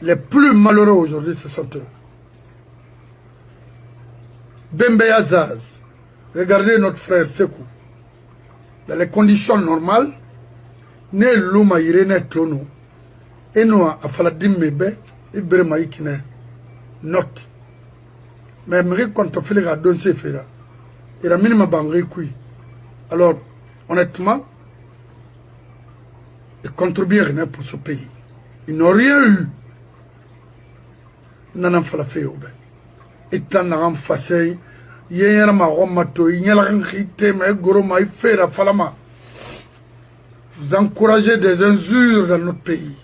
Les plus malheureux aujourd'hui, ce sont eux. Bembeya Zaz, regardez notre frère Sekou. Dans les conditions normales, ne luma irene tono, et nous a faladim mebe, et brema ikine, note. Mais me quand on fait les radons, c'est fait là. Il a minimum bangé kui. Alors, honnêtement, ils contribuent rien pour ce pays. Ils n'ont rien eu. N'en fait la fait au ben. Et tant n'en fait yéyara ma romato, il n'y a rien qui t'aime, gros ma fait la falama. Vous encouragez des injures dans notre pays.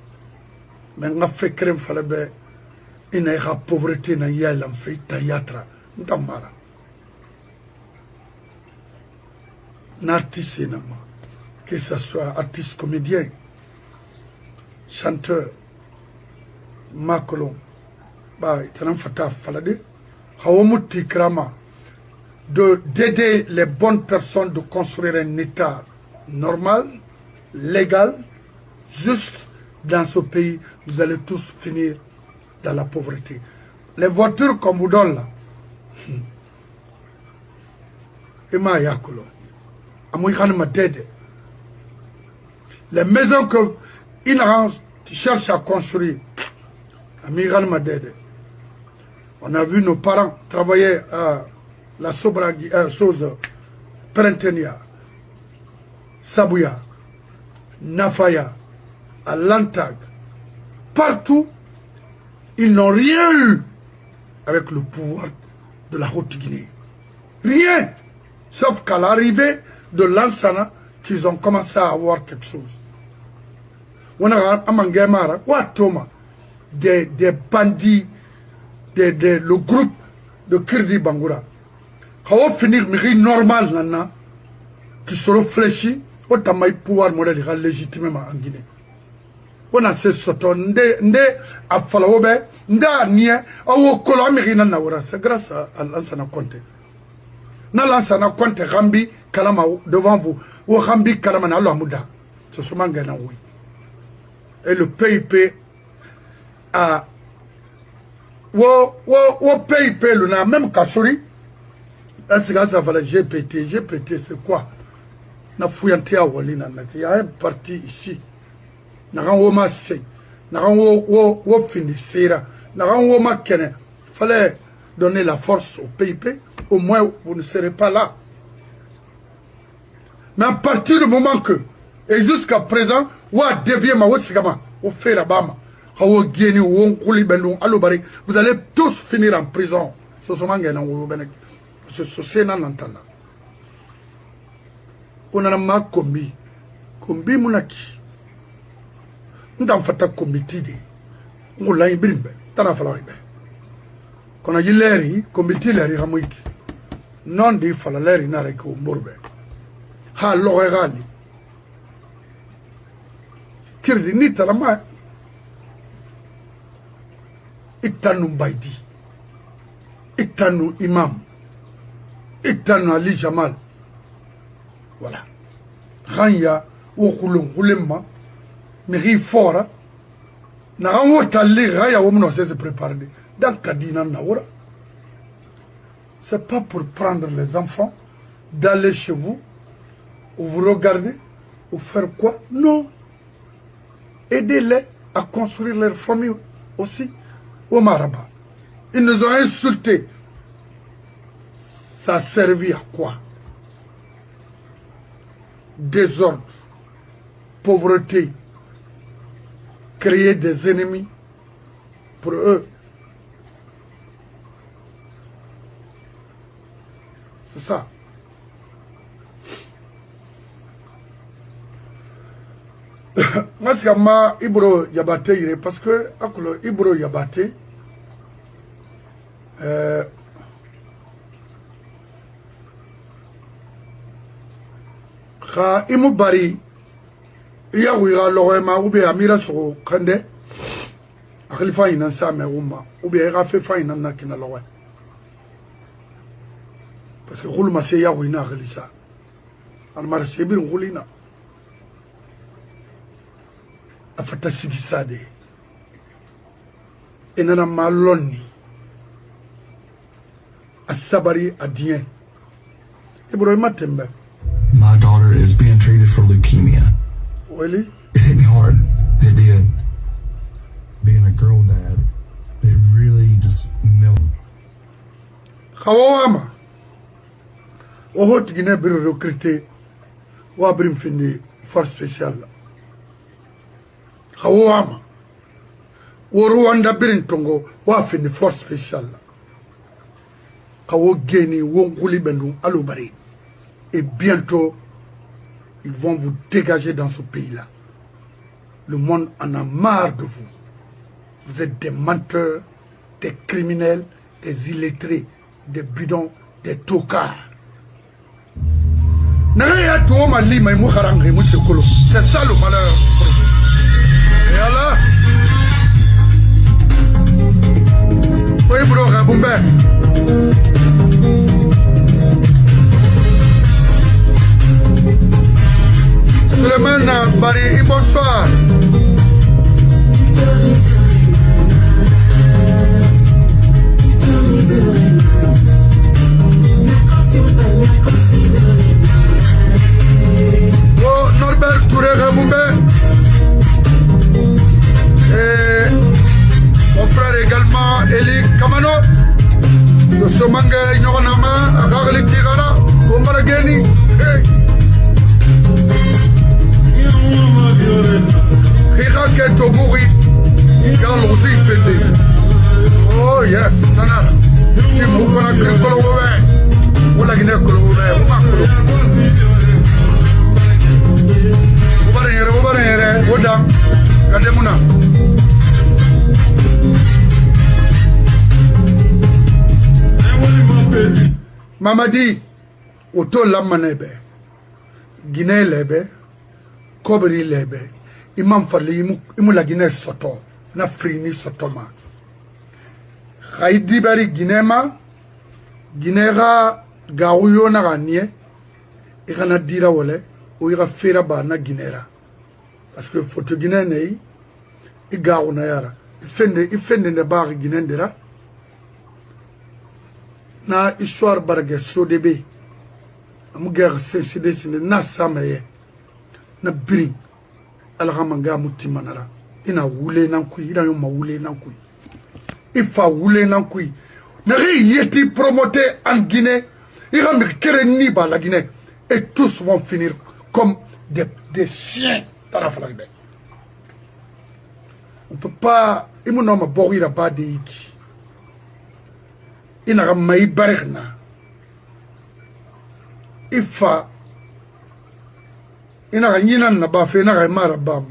Mais on a fait crème falabé. Il n'y a pas de pauvreté dans yel en fait, tayatra. N'tamara. N'artiste que ce soit artiste comédien, chanteur, macolon, bah, il y a un fata falade, haomuti krama, d'aider les bonnes personnes de construire un état normal, légal, juste dans ce pays, vous allez tous finir dans la pauvreté. Les voitures qu'on vous donne là, Ima Yakolo, les maisons que Inaran cherche à construire, on a vu nos parents travailler à la Sobragi, chose Printenia, Sabouya, Nafaya, à Lantag, partout, ils n'ont rien eu avec le pouvoir de la Haute-Guinée. Rien, sauf qu'à l'arrivée de Lansana, qu'ils ont commencé à avoir quelque chose. On a Amangamara, Thomas, des bandits, le groupe de Kirdi Bangoura. Quand on finit normal, nana, qui se réfléchit, au tamaï pouvoir modèle légitimement en Guinée. On a ce soto, nde a falaobe, nda nie, au kolo amérina naura, c'est grâce à Lansana Conte. Na Lansana Conte Rambi Kalama devant vous, ou Rambi Kalama na Mouda. Ce sont mangana oui. Et le PIP a wo PIP le na même Kassouri. Est-ce que ça va la GPT? GPT c'est quoi? Na fouyanté à Walina, il y a un parti ici. Naran wo ma sey, naran wo finissera, naran wo ma kene. Fallait donner la force au PIP, au moins vous ne serez pas là. Mais à partir du moment que, et jusqu'à présent, wa dévier ma wosigama, au faire bama, hawo geni wo kuli bendon alobari, vous allez tous finir en prison. Ce sont mangena wo benek. Ce c'est nan entana. On a ma kombi munaki. N'dan fata comité de on l'a ibrimbe tana fala ibe kona yileri comité leri hamuiki non di fala leri na reko mburbe ha logali kirdi ni talama itanu baidi itanu imam itanu ali jamal voilà ranya o khulum khulema mais fort, n'a pas talé raya woman se préparer. Dans Kadina Naoura, c'est pas pour prendre les enfants, d'aller chez vous, ou vous regarder, ou faire quoi? Non. Aidez-les à construire leur famille aussi au Maraba. Ils nous ont insultés. Ça a servi à quoi? Désordre, pauvreté, créer des ennemis pour eux. C'est ça. Moi, c'est ma Ibro Yabate, parce que Ibro Yabate, Imu Bari, iya wira logema ube amira so kande akhlifa ina sa me umma ube ga fe fa ina na kina lowe parce que khulma se ya wina akhlisa al mar se bir khulina afata sigisade enana maloni asabari adien ibro matembe. My daughter is being treated for leukemia. Really? It hit me hard. It did. Being a girl dad, it really just melted. Kawama. Oho tigine biro recruter wa brim fini force spéciale. Kawama. Wo Rwanda birin tongo wa fini force spéciale. Kawo geni wo nguli bendu alobari. Et bientôt ils vont vous dégager dans ce pays-là. Le monde en a marre de vous. Vous êtes des menteurs, des criminels, des illettrés, des bidons, des tocards. C'est ça le malheur. Et Allah. Oui, bro, Raboumbe. Suleiman Bari, bonsoir. Oh, Norbert Touré Raboumbe. Et mon frère également, Eli Kamano. Le Somanga Ignoranama, Agagli Tigara, Omarageni. Kira Keto Mouri. Gal aussi Fede. Oh yes, Nana. Qui m'a connu que le Ou la Guinée Colombie, ou ma Colombie. Odam, Kademuna. Mamadi, Oto Lamanebe, Guinée Lebe, Kobri Lebe, Imam Fali, Imula Guinée Soto, Nafrini Sotoma. Haïdi Bari Guinéma, Guinéra Gaouyo Naranie, Irana Dira Wole, ou Ira Feraba na Guinéra. Parce que faut te Guinée, il Gaou Nayara. Il fait des barres Guinéndera. Na histoire barge Sodebe. Amuguerre c'est na Samaye. Na Bring. Alhamanga Mutimanara. Ina Woule Nankui, ina Yoma Woule Nankui. Il faut Woule Nankui. Nari yeti promoté en Guinée. Il va me créer la Guinée. Et tous vont finir comme des chiens. On ne peut pas. Il me nomme Bori la bas de Iki. Il n'a pas eu Barna. Il faut. Il n'a rien pas fait. Il n'a rien pas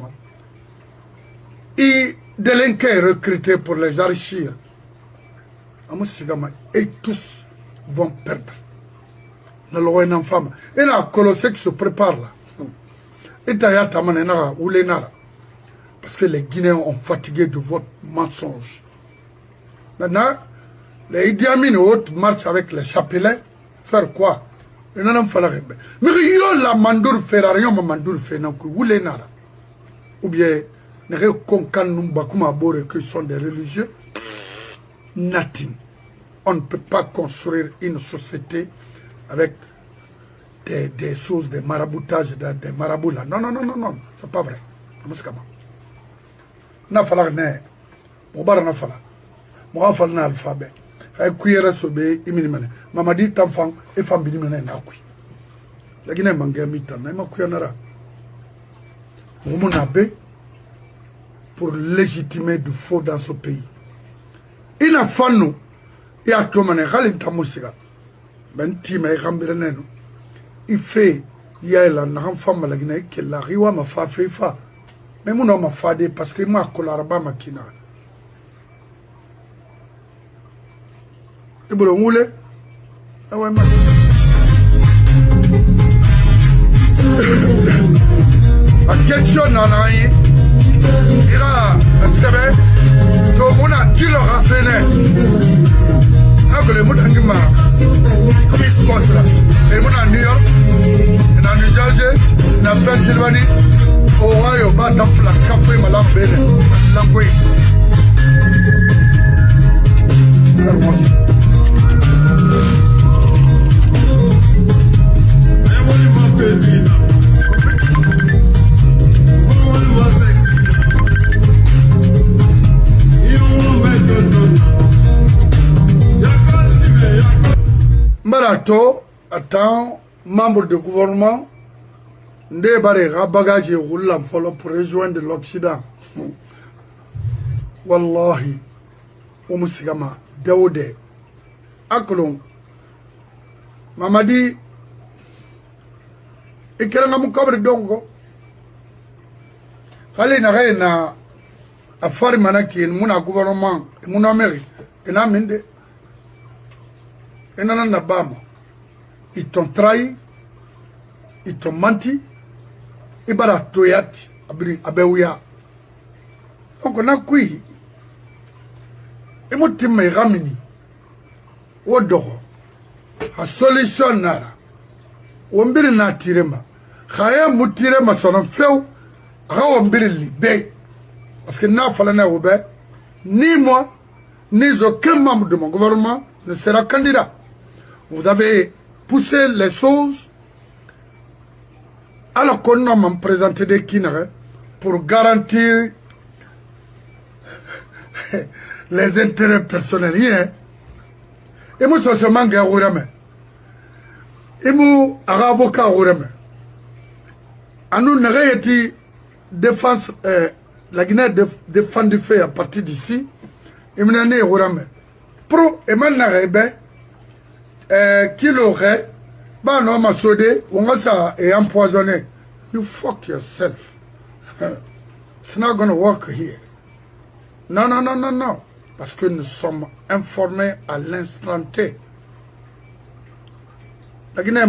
fait. Il délinqué est recruté pour les enrichir. Et tous vont perdre. Dans le femme. Il y a un colossé qui se prépare là. Parce que les Guinéens ont fatigué de votre mensonge. Maintenant, les Idi Amin autres marchent avec les chapelets. Faire quoi? Mais yo la mandour ferrarion ma mandour fait ou bien ne konkan numbakuma bore que sont des religieux. Nothing. On ne peut pas construire une société avec des choses, des maraboutages, des marabouts là. Non, non, non, non, non, c'est pas vrai. Na fala ne, mobara na fala. Mo fala na alphabet. Ay kuyera sobe imini mane. Mamadi tamfang e fam bini mane na kui. La Guinée manga mita na ma kuyanara. Mon abbé pour légitimer du faux dans ce pays. Il a fait nous et à tout mané khalin tamusiga. Ben time ay khambirene no. Il fait yela na femme la Guinée que la riwa ma fa fa. Mais mon homme a fait parce que moi kolaraba makina. Et bon moule. Ah ouais ma. A question nana yi. Ira askabe to mona kilo rafene. Agole mutandima. East Coast là. Et mona New York, na New Jersey, na Pennsylvanie. Ohio ba dafla café malafene. Langwe. Barato, attends, membre du gouvernement, Nde bare ga bagage roula pour rejoindre l'Occident. Wallahi, Omusigama, Daoude, Akolon, Mamadi, et qu'elle m'a moukabre dongo. Fallait n'a rien à faire manaki, mon gouvernement, mon Amérique, et n'a mende, et n'a n'a bam. Ils t'ont trahi, ils t'ont menti, et bara toyati, abewuya. Donc on a kui, et moi tu m'as ramini, au dehors, à solution nara, ou mbiri na tirema, khaya mutirema son feu, à mbiri libé, parce que n'a fallu na oube, ni moi, ni aucun membre de mon gouvernement ne sera candidat. Vous avez poussé les choses, alors qu'on a m'a présenté des kinare pour garantir les intérêts personnels. Et moi, c'est seulement un avocat. Et moi, un avocat. Et nous, n'avons été défense, la Guinée défend du fait à partir d'ici. Et nous, n'avons pas pro et maintenant, qui l'aurait, bah non, ma sodé, on va ça et empoisonné. You fuck yourself. It's not gonna work here. Non, non, non, non, non. Parce que nous sommes informés à l'instant T. La Guinée,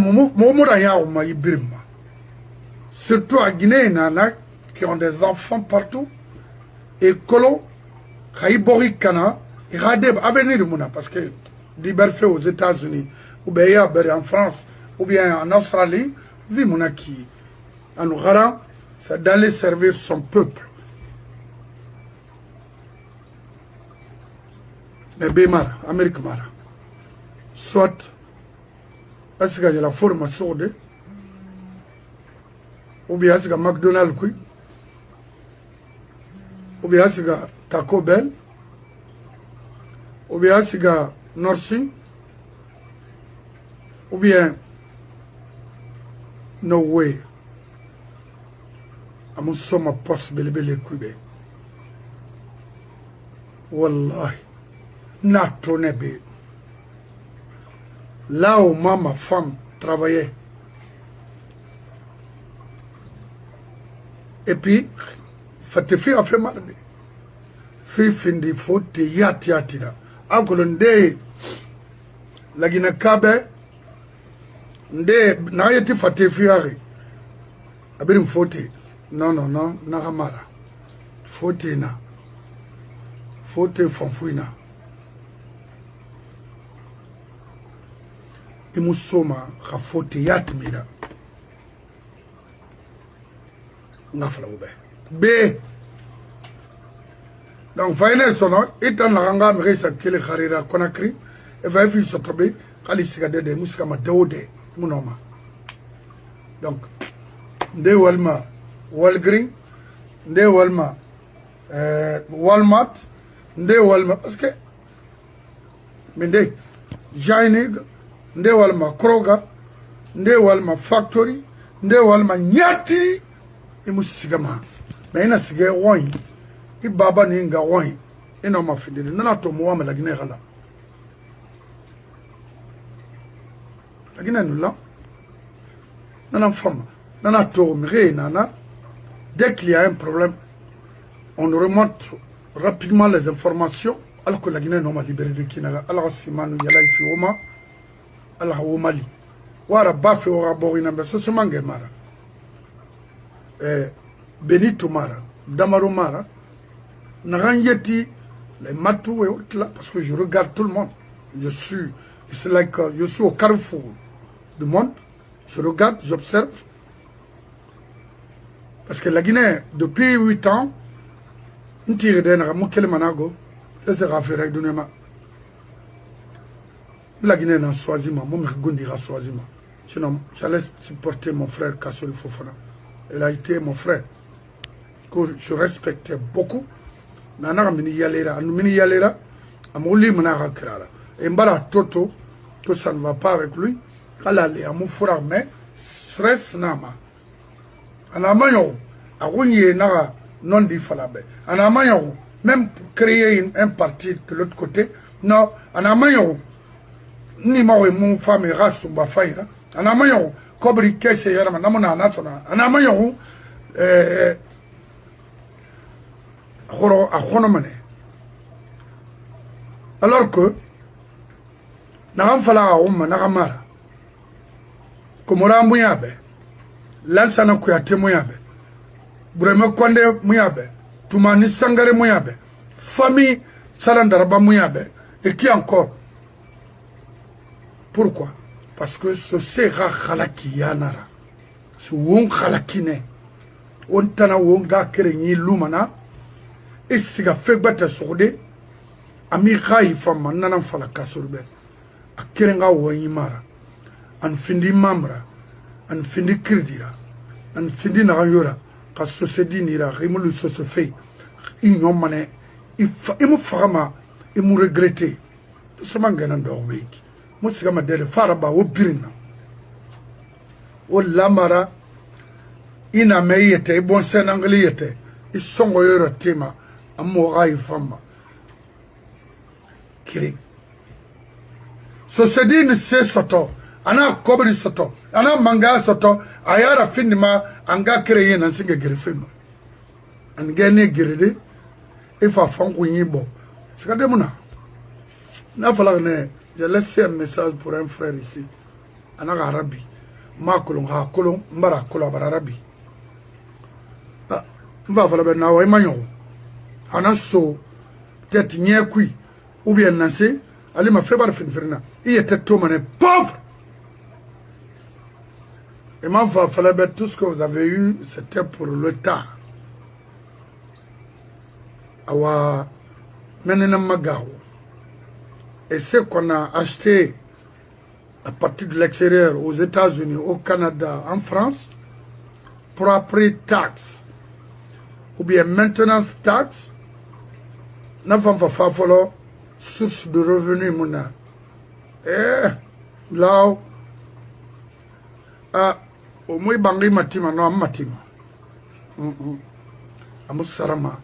surtout à Guinée, il y en a qui ont des enfants partout. Et Kolo, Khaïbori Kana, et Radeb, avenir de Mouna, parce que Liberfé aux États-Unis, ou bien en France, ou bien en Australie, vu Mouna qui, en nous garant, c'est d'aller servir son peuple. Mais Bémar, Amérique Mara, soit, est-ce qu'il y a la forme sourde, ou bien est-ce qu'il y a McDonald's, ou bien est-ce qu'il y a Taco Bell, ou bien est-ce qu'il y a Nursing, ou bien no way. Amun soma possible bele kube. Wallahi. Na tourné be. Là où ma femme travaillait. Et puis, Fatifi a fait mal. Fi findi fote yatira. Akolonde la Guinée Kabe. Nde na yeti Fatifi ari. Abirim fote. Non, non, non, Naramara. Fote na. Fote fonfouina. Imusoma ka fote yatmira. Ngafla ube. B. Donc, faïne sono, itan la ranga mresa kele kharira konakri, et va fi sotobe, kali sigade de musika ma deode, munoma. Donc, nde walma, Walgreen, nde walma, Walmart, nde walma, parce que, mende, Jainig, nde walma Kroger, nde walma Factory, nde walma Nyati, imusigama. Mais ina sige wine, i baba ni nga wine, ina ma fidele, nana to muwa me la Guinée gala. La Guinée nous là, nana femme, nana to mire nana. Dès qu'il y a un problème, on remonte rapidement les informations, alors que la Guinée n'a pas libéré de Kinaga. Alors, Simanu, Yala, Fioma, alors au Mali. Ouara, Bafé, Ouara, Borina, c'est ce mangue, Mara. Benito Mara, Damaro Mara, Naranyeti, les Matou et autres là, parce que je regarde tout le monde. Je suis au carrefour du monde. Je regarde, j'observe. Parce que la Guinée, depuis 8 ans, on tire d'un ramoukel manago, ça sera fait avec Dunema. La Guinée n'a choisi ma, mon Gondira choisi ma. Sinon, j'allais supporter mon frère Kassoli Fofana. Il a été mon frère, que je respectais beaucoup. Nana mini yalera, mini yalera, amouli manara krala. Et mbala toto, que ça ne va pas avec lui. Kalale amu fura mais stress nama. Anamayo agunye naga non di falabe. Anamayo même pour créer un parti de l'autre côté. Non, anamayo ni mawe mon femme race ba faira. Anamayo kobri kese yara namuna natona. Anamayo alors que n'agam fala umma nagamara komora muyabe lansana kuyate muyabe bureme konde muyabe tumani sangare muyabe famille salandaraba muyabe et qui encore pourquoi parce que ce sera khalaki yanara ce won khalakine on tana won ga kerenyi lumana isiga fegbata sorde ami khay fama nanan fala kasurbe akirenga wonyi mara an findi mamra an findi kirdira an findi nagayora ka société nira rimulu sosofei inyo mane imu fama imu regretter tout ça mangana ndorbeiki musiga madele faraba obirina o lamara ina meyete bon senangliyete isongo yoro tema amorai fama kiri société ni se soto ana kobri soto ana manga soto ayara finima anga créer na singa gerefema an gane gerede ifa fanko yibo sikade muna na fala ne j'ai laissé un message pour un frère ici ana arabi ma kolon ha kolon mbara kolon arabi mba fala be na wa imanyo ana so peut-être nyekui ou bien nancé ali ma fait bar finfirna il était tout mané pauvre. Et ma fallait tout ce que vous avez eu, c'était pour le temps. Awa menena magao. Et ce qu'on a acheté à partir de l'extérieur, aux États-Unis, au Canada, en France, pour après taxe, ou bien maintenance taxe, n'a pas fait source de revenus mona. Là, au moins bangi matima no matima. Amusarama.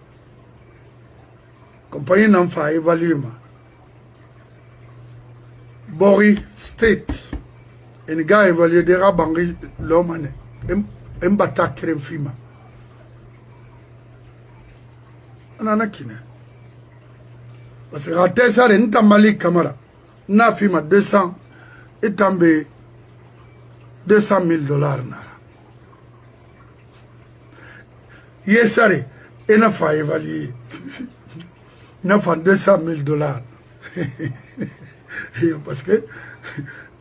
Compagnie n'en fait évaluer ma. Bori State. Et les gars évaluent des rabangi l'homme. Mbata krem fima. Anana kine. Parce que raté ça, n'ta mali camara. Na fima 200 et tombé $200,000 nara. Yesare, et n'a pas évalué. N'a pas $200,000. Parce que,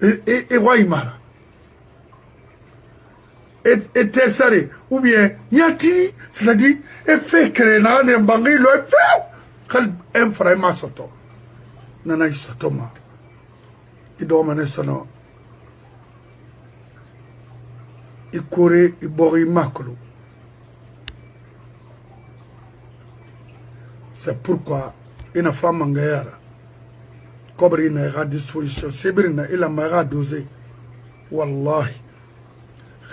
et Waimara. Et Tessare, ou bien, Yati, c'est-à-dire, et fait que les gens n'ont pas le fait. Quel infraima soto. Nana isotoma. I domane sono. I kore i bori makro. C'est pourquoi une femme en guerre, cobri n'a à disposition, Sibirina il a m'a dosé. Wallahi,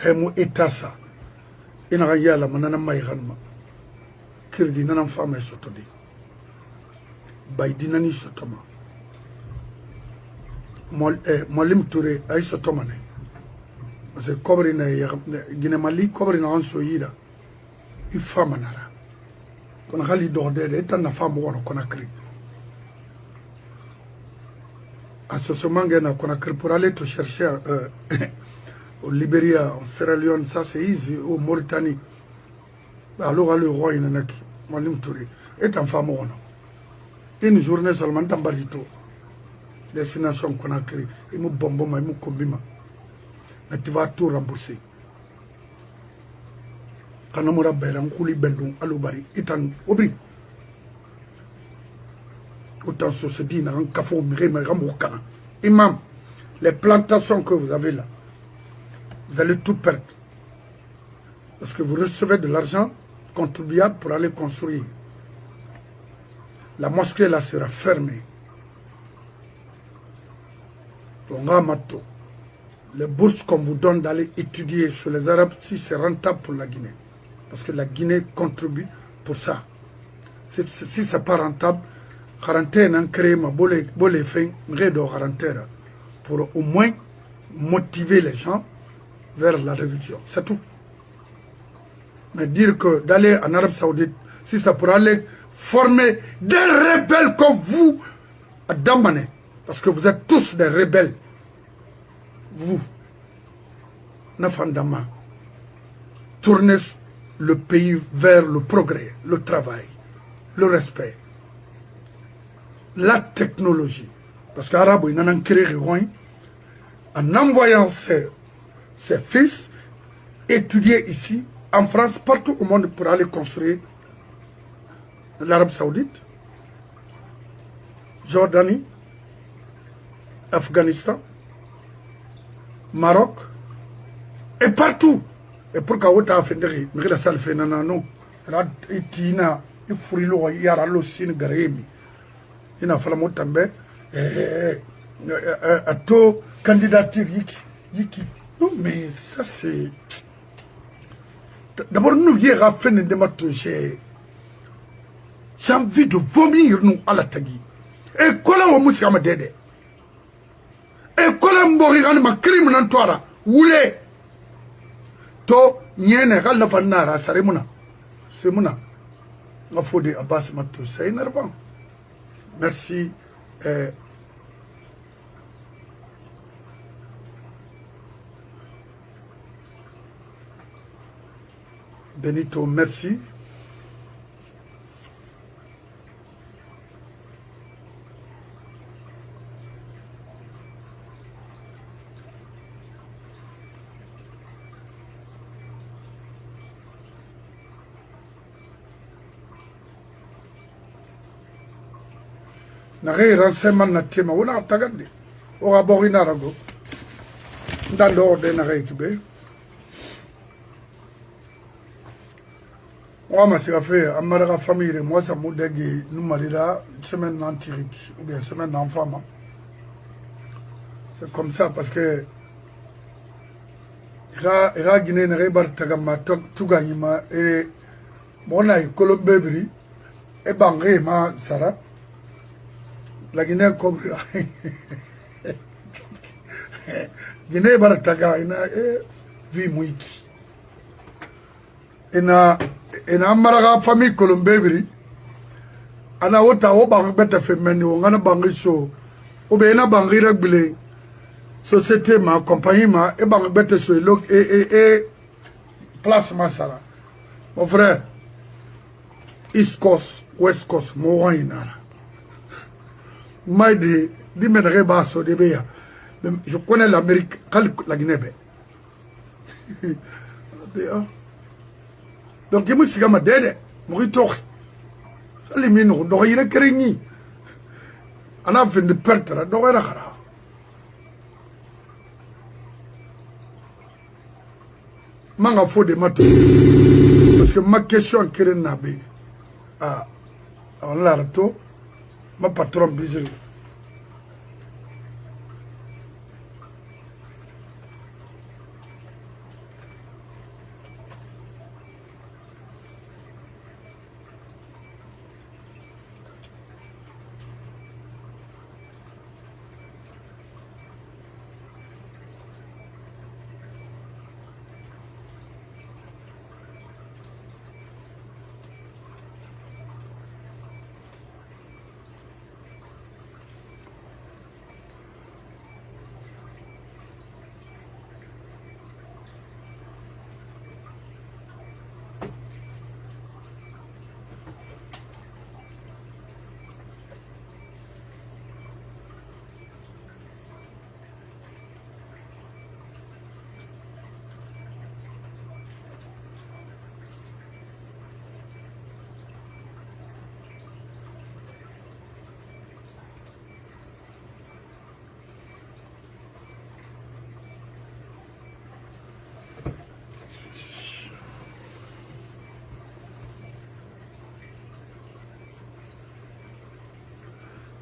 khemu etasa. Ina gayala manana mayranma. Kirdi nana femme sotodi. Baydinani sotoma. Molim Touré ay sotomane. Parce que cobri na Guinée-Mali cobri na anso yida. Il femme nara. Kon khali dordé etan na femme wono Conakry. Association ngena Conakry pour aller te chercher au Libéria, en Sierra Leone, ça c'est easy, au Mauritanie. Alors le roi inanaki, Molim Touré, est en femme wono. Une journée seulement dans Barito. Destination Conakry, il m'a bombé, il m'a combima. Mais tu vas tout rembourser. Quand on m'a dit, on a bendou, alubari, itan, obri. Autant se dit, on a un café, Imam, les plantations que vous avez là, vous allez tout perdre. Parce que vous recevez de l'argent contribuable pour aller construire. La mosquée là sera fermée. Les bourses qu'on vous donne d'aller étudier sur les Arabes, si c'est rentable pour la Guinée. Parce que la Guinée contribue pour ça. Si ce n'est pas rentable, pour au moins motiver les gens vers la religion. C'est tout. Mais dire que d'aller en Arabie Saoudite, si ça pourrait aller former des rebelles comme vous à Dambane, parce que vous êtes tous des rebelles, vous, Nafandama, tournez le pays vers le progrès, le travail, le respect, la technologie. Parce qu'Arabe, il en a créé en envoyant ses fils étudier ici, en France, partout au monde pour aller construire l'Arabie Saoudite, Jordanie, Afghanistan, Maroc, et partout. Et pour qu'on ait fait des choses, la salle fait non, il tina, il faut il y a le signe garémi, il a fallu monter à tout candidature yiki. Non mais ça c'est. D'abord nous y a fait une démarche. J'ai envie de vomir nous à la tagi. Et quoi là on m'a dit dédé. Et quoi là m'borirane ma crime nan toara. Oulé. To nyene gal na fanara saremuna. Semuna. La fode Abbas Matou c'est énervant. Merci. Benito, merci. Nare renseignement na tema wona tagandi. Ora borina rago. Ndando de nare kibe. Moi, c'est fait, à ma famille, moi, ça m'a dit, nous m'avons une semaine d'antirique, ou bien une semaine d'enfant. C'est comme ça, parce que, il y a Guinée, il y a tout gagné, et mon aïe, Colombie, et Bangé, ma Sarah, la Guinée, comme Guinée, Barataga, il y a vie mouiki. Et na maraga famille Colombie ana wota wo bang beta femeni wo ngana bangi so o be na bangi regbile société ma compagnie ma e bang beta so et place masara mon frère East Coast West Coast mo wainara maide di menere ba so de beya je connais l'Amérique la Guinée. Donc, il me dit que je suis mort. Je suis mort. Je suis mort. Je suis mort. Je suis mort. Parce que ma question est que ma patron bizarre.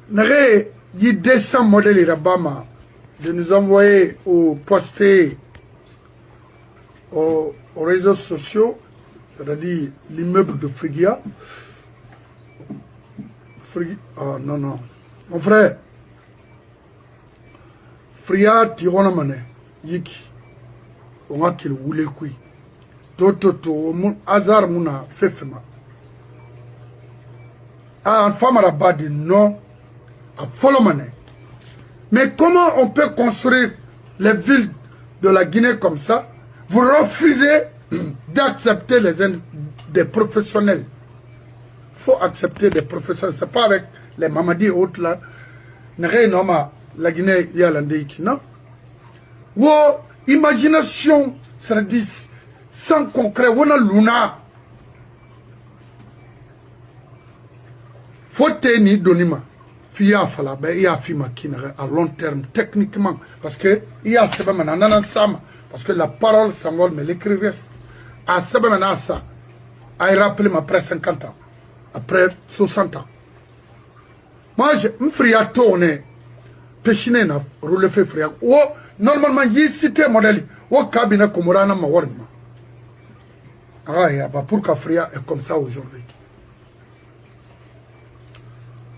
Nare yi 200 modèles Rabama de nous envoyer ou poster aux réseaux sociaux, c'est-à-dire l'immeuble de Frigia. Oh non, non. Mon frère, Frigia Tironamane, Yiki, on a qu'il voulait quoi. Toto, mon hasard, mon fefema. Ah, une femme à la base de non, à Folomane. Mais comment on peut construire les villes de la Guinée comme ça? Vous refusez d'accepter des professionnels. Il faut accepter des professionnels. Ce n'est pas avec les Mamadi et autres là. La Guinée, il y a l'Andéiki, non? Ou imagination, ça dit, sans concret, on a l'una. Faut tenir donima. Fia fala be il y a fima kinere à long terme techniquement parce que il y a seba manana sama parce que la parole s'envole mais l'écrit reste à seba manana ça a rappelé après 50 ans après 60 ans moi je m'fria tourner péchiner na rouler fait fria ou normalement y cité modèle ou cabinet komorana ma warma ah ya ba pour qu'Afria est comme ça aujourd'hui.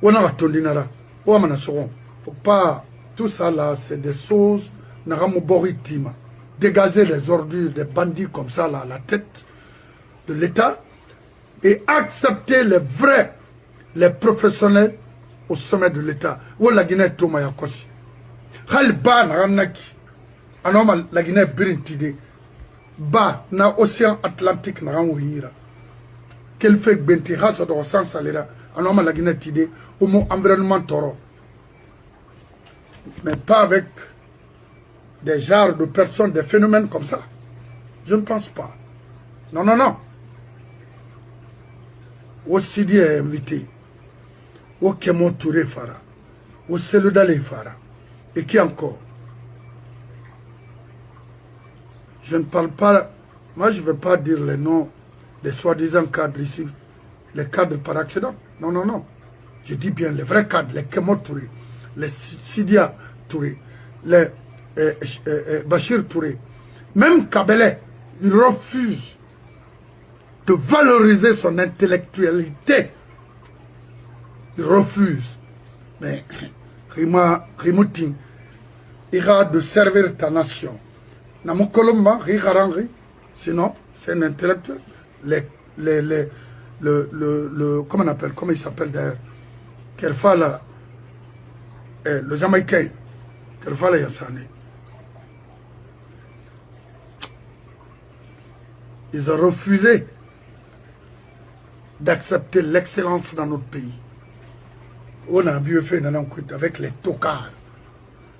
On a attendu nara. Faut pas. Tout ça là, c'est des choses. Dégager les ordures des bandits comme ça là à la tête de l'État et accepter les vrais, les professionnels au sommet de l'État. Où la Guinée est Thomas Yakosi. Halban Ranaki. Anormal, la Guinée est Birintide. Ba, na océan Atlantique na Ranouira. Quel fait que Benti Hasa de Rossan Salera. Anormal, la Guinée est idée. Au mot environnement toro. Mais pas avec des genres de personnes, des phénomènes comme ça. Je ne pense pas. Non, non, non. Au Sidi est invité. Au Kémon Touré Fara. Au Seludale Fara. Et qui encore? Je ne parle pas. Moi, je ne veux pas dire les noms des soi-disant cadres ici. Les cadres par accident. Non, non, non. Je dis bien les vrais cadres, les Kémon Touré, les Sidia Touré, les Bachir Touré. Même Kabele, il refuse de valoriser son intellectualité. Il refuse. Mais Rimoutin ira de servir ta nation. Namukolomba, Riharangri, sinon, c'est un intellectuel. Comment on appelle, comment il s'appelle d'ailleurs? Kerfala, le Jamaïcain, Kerfala Yassane. Ils ont refusé d'accepter l'excellence dans notre pays. On a vu fait avec les tocards.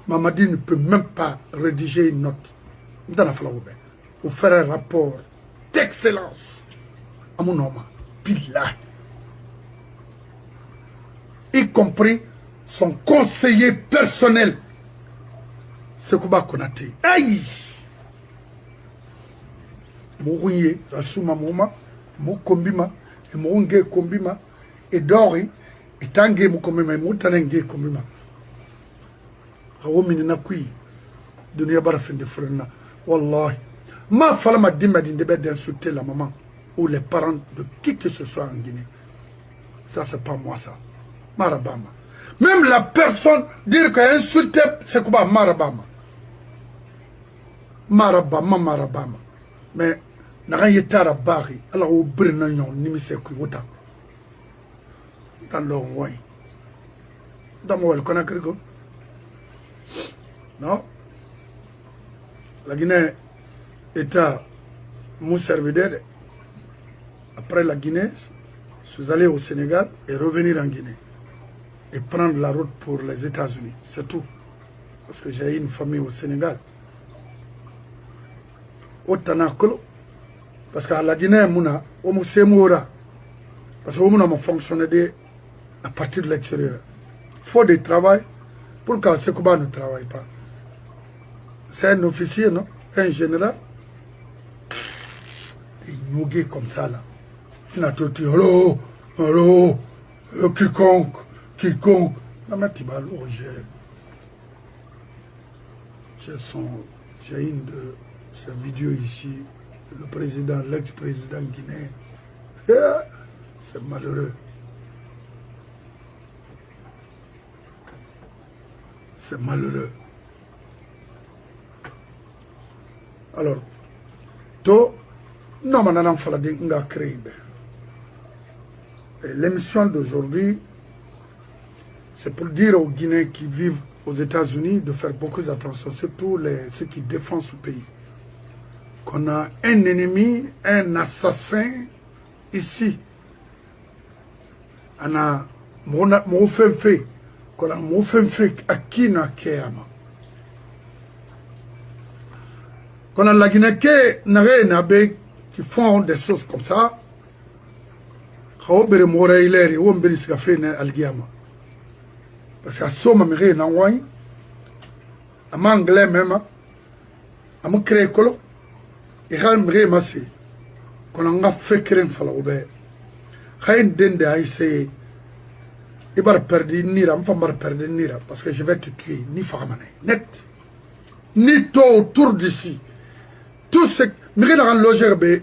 Mamadi ne peut même pas rédiger une note dans la flaube ou faire un rapport d'excellence à mon homme. Pila. Y compris son conseiller personnel, Sekouba Konaté. Aïe! Mourouye, Asuma Mouma, Moukombima, et Mounge Kombima, et Dori, et Tangue Moukombima, et Moutanenge Kombima. Raoumine Nakui, Dunia Barafin de Frena. Wallah. Ma femme m'a dit d'insulter la maman ou les parents de qui que ce soit en Guinée. Ça, c'est pas moi, ça. Marabama. Même la personne dire qu'elle insulte, c'est quoi Marabama. Marabama. Mais, n'a yetara bari, alors au brinagnon, ni se kuota. Dans le roi. Dans le Conakry. Non? La Guinée est à mon serviteur. Après la Guinée, je suis allé au Sénégal et revenir en Guinée. Et prendre la route pour les États-Unis. C'est tout. Parce que j'ai une famille au Sénégal. Au Tanakolo. Parce qu'à la Guinée, Mouna, au Moussemoura. Parce que Mouna m'a fonctionné à partir de l'extérieur. Il faut du travail. Pourquoi Sekouba ne travaille pas? C'est un officier, non? Un général. Il nous comme ça, là. Il n'a tout dit, allô, quiconque. Non, mais tu vas J'ai une de ces vidéos ici, le président, l'ex-président guinéen. C'est malheureux. C'est malheureux. Alors, to, non, maintenant, il fallait créer. L'émission d'aujourd'hui, c'est pour dire aux Guinéens qui vivent aux États-Unis de faire beaucoup d'attention, surtout ceux qui défendent ce pays. Qu'on a un ennemi, un assassin ici. On a mon fait, qu'on a mon fait à qui n'a qu'à. Qu'on a la Guinée qui font des choses comme ça. Parce que Soma Mire Nangway, a Manglais même, a mon créé colo, et Ramré Massé, qu'on a fait créer un falaube. Rien d'ende à essayer. Il va perdre Nira, il va perdre Nira, parce que je vais te tuer, ni Famane, net, ni toi autour d'ici. Tout ce Mire dans le loger B,